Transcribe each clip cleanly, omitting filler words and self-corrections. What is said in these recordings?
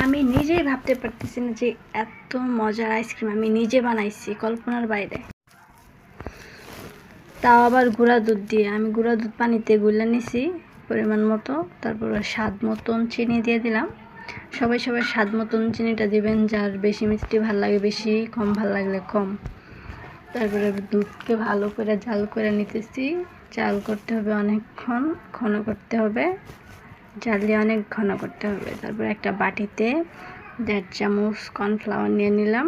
আমি নিজেই ভাবতে পারতেছি না যে এত মজার আইসক্রিম আমি নিজে বানাইছি, কল্পনার বাইরে। তাও আবার গুঁড়া দুধ দিয়ে। আমি গুঁড়া দুধ পানিতে গুলে নিছি পরিমাণ মতো, তারপর স্বাদ মতন চিনি দিয়ে দিলাম। সবাই স্বাদ মতন চিনিটা দিবেন, যার বেশি মিষ্টি ভাল লাগে বেশি, কম ভাল লাগলে কম। তারপরে দুধকে ভালো করে জাল করে নিতেছি। জাল করতে হবে অনেকক্ষণ, ঘন করতে হবে, জাল দিয়ে অনেক ঘন করতে হবে। তারপর একটা বাটিতে 1.5 চামচ কর্নফ্লাওয়ার নিয়ে নিলাম।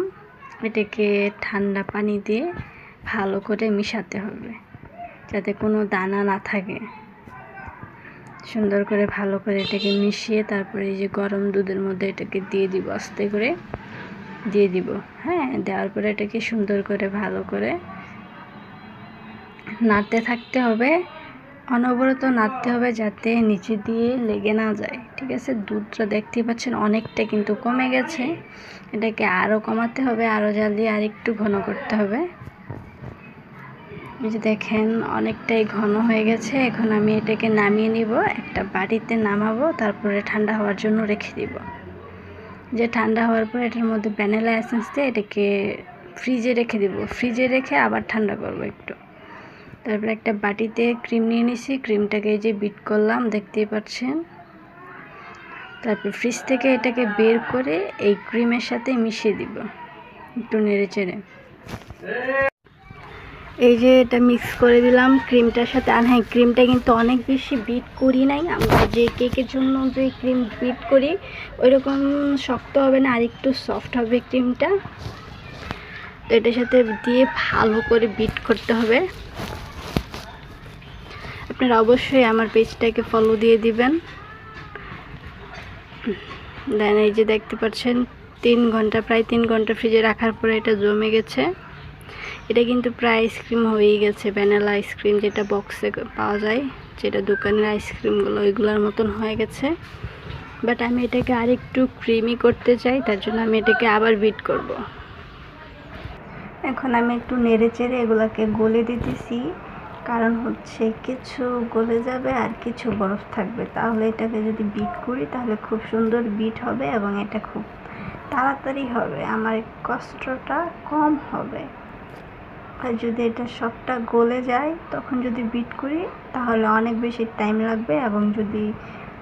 এটাকে ঠান্ডা পানি দিয়ে ভালো করে মিশাতে হবে যাতে কোনো দানা না থাকে। সুন্দর করে ভালো করে এটাকে মিশিয়ে তারপরে এই যে গরম দুধের মধ্যে এটাকে দিয়ে দিব, আস্তে করে দিয়ে দিব। হ্যাঁ, দেওয়ার পরে এটাকে সুন্দর করে ভালো করে নাড়তে থাকতে হবে, অনবরত নাড়তে হবে যাতে নিচে দিয়ে লেগে না যায়। ঠিক আছে, দুধটা দেখতেই পাচ্ছেন অনেকটা কিন্তু কমে গেছে। এটাকে আরও কমাতে হবে, আরও জাল দিয়ে আর একটু ঘন করতে হবে। এই যে দেখেন অনেকটাই ঘন হয়ে গেছে। এখন আমি এটাকে নামিয়ে নিব, একটা বাটিতে নামাবো, তারপরে ঠান্ডা হওয়ার জন্য রেখে দিব। যে ঠান্ডা হওয়ার পর এটার মধ্যে ভ্যানিলা এসেন্স দিয়ে এটাকে ফ্রিজে রেখে দিব। ফ্রিজে রেখে আবার ঠান্ডা করব একটু। তারপরে একটা বাটিতে ক্রিম নিয়ে নিছি, ক্রিমটাকে এই যে বিট করলাম, দেখতেই পাচ্ছেন। তারপর ফ্রিজ থেকে এটাকে বের করে এই ক্রিমের সাথে মিশিয়ে দিব, একটু নেড়ে চেড়ে। এই যে এটা মিক্স করে দিলাম ক্রিমটার সাথে। আর হ্যাঁ, ক্রিমটা কিন্তু অনেক বেশি বিট করি নাই, আমরা যে কেকের জন্য যে ক্রিম বিট করি ওইরকম শক্ত হবে না, আর একটু সফট হবে ক্রিমটা। তো এটার সাথে দিয়ে ভালো করে বিট করতে হবে। আপনারা অবশ্যই আমার পেজটাকে ফলো দিয়ে দিবেন। দেন এই যে দেখতে পাচ্ছেন 3 ঘন্টা, প্রায় 3 ঘন্টা ফ্রিজে রাখার পরে এটা জমে গেছে। এটা কিন্তু প্রায় আইসক্রিম হয়েই গেছে, ভ্যানিলা আইসক্রিম যেটা বক্সে পাওয়া যায়, যেটা দোকানের আইসক্রিমগুলো ওইগুলোর মতন হয়ে গেছে। বাট আমি এটাকে আর একটু ক্রিমি করতে চাই, তার জন্য আমি এটাকে আবার বিট করব। এখন আমি একটু নেড়ে চেড়ে এগুলোকে গলে দিতেছি, কারণ হচ্ছে কিছু গলে যাবে আর কিছু বরফ থাকবে। তাহলে এটাকে যদি বিট করি তাহলে খুব সুন্দর বিট হবে এবং এটা খুব তাড়াতাড়ি হবে, আমার কষ্টটা কম হবে। আর যদি এটা সবটা গলে যায় তখন যদি বিট করি তাহলে অনেক বেশি টাইম লাগবে, এবং যদি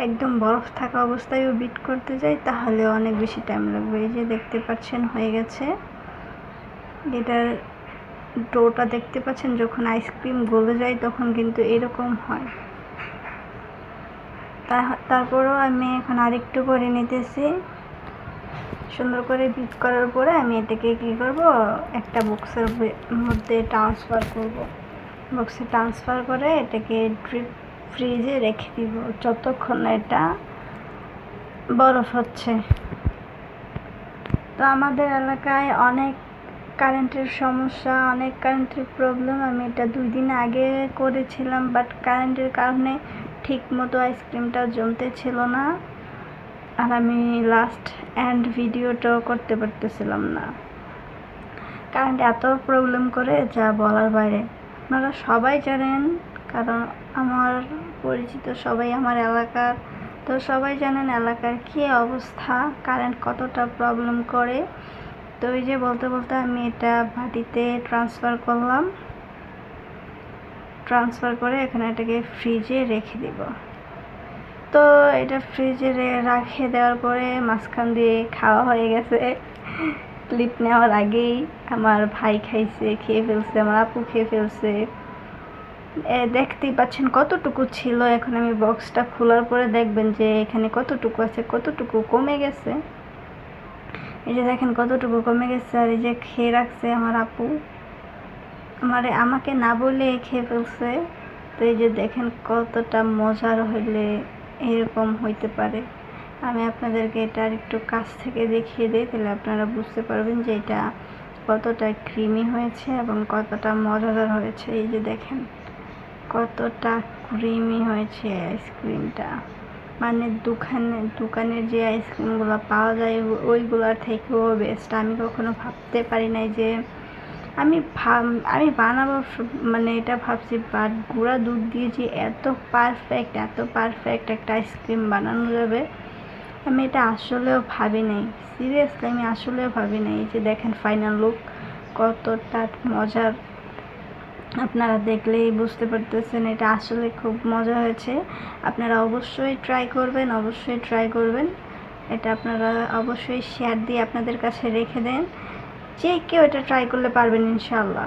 একদম বরফ থাকা অবস্থায়ও বিট করতে যাই তাহলে অনেক বেশি টাইম লাগবে। এই যে দেখতে পাচ্ছেন হয়ে গেছে। এটার ডোটা দেখতে পাচ্ছেন, যখন আইসক্রিম গলে যায় তখন কিন্তু এরকম হয়। তারপরেও আমি এখন আরেকটু করে নিতেছি। সুন্দর করে বিট করার পরে আমি এটাকে কী করব, একটা বক্সের মধ্যে ট্রান্সফার করব। বক্সে ট্রান্সফার করে এটাকে ডিপ ফ্রিজে রেখে দিব যতক্ষণ না এটা বরফ হচ্ছে। তো আমাদের এলাকায় অনেক কারেন্টের সমস্যা, অনেক কারেন্টের প্রবলেম। আমি এটা 2 দিন আগে করেছিলাম, বাট কারেন্টের কারণে ঠিক মতো আইসক্রিমটা জমতে ছিল না, আর আমি লাস্ট এন্ড ভিডিওটাও করতে পারতেছিলাম না। কারেন্ট এত প্রবলেম করে যা বলার বাইরে। আপনারা সবাই জানেন, কারণ আমার পরিচিত সবাই আমার এলাকার, তো সবাই জানেন এলাকার কী অবস্থা, কারেন্ট কতটা প্রবলেম করে। তো এই যে বলতে বলতে আমি এটা বাটিতে ট্রান্সফার করলাম। ট্রান্সফার করে এখানে এটাকে ফ্রিজে রেখে দিব। তো এটা ফ্রিজে রেখে দেওয়ার পরে মাঝখান দিয়ে খাওয়া হয়ে গেছে। ক্লিপ নেওয়ার আগেই আমার ভাই খাইছে, খেয়ে ফেলছে, আমার আপু খেয়ে ফেলছে। দেখতেই পাচ্ছেন কতটুকু ছিল। এখন আমি বক্সটা খোলার পরে দেখবেন যে এখানে কতটুকু আছে, কতটুকু কমে গেছে। এই যে দেখেন কতটুকু কমে গেছে। আর এই যে খেয়ে রাখছে আমার আপু, আমাকে না বলে খেয়ে ফেলছে। তো এই যে দেখেন কতটা মজার হলে এরকম হইতে পারে। আমি আপনাদেরকে এটা আর একটু কাছ থেকে দেখিয়ে দিই, তাহলে আপনারা বুঝতে পারবেন যে এটা কতটা ক্রিমি হয়েছে এবং কতটা মজাদার হয়েছে। এই যে দেখেন কতটা ক্রিমি হয়েছে আইসক্রিমটা, মানে দোকানের যে আইসক্রিমগুলো পাওয়া যায় ওইগুলোর থেকেও বেস্ট। আমি কখনো ভাবতে পারি নাই যে আমি বানাবো, মানে এটা ভাবছি, বাট গুঁড়া দুধ দিয়ে যে এত পারফেক্ট একটা আইসক্রিম বানানো যাবে আমি এটা আসলেও ভাবি নাই, সিরিয়াসলি আমি আসলেও ভাবি নাই। এই যে দেখেন ফাইনাল লুক কতটা মজার, আপনারা দেখলেই বুঝতে পারতেছেন এটা আসলে খুব মজা হয়েছে। আপনারা অবশ্যই ট্রাই করবেন, এটা আপনারা অবশ্যই শেয়ার দিয়ে আপনাদের কাছে রেখে দেন, যে কেউ এটা ট্রাই করলে পারবেন ইনশাআল্লাহ।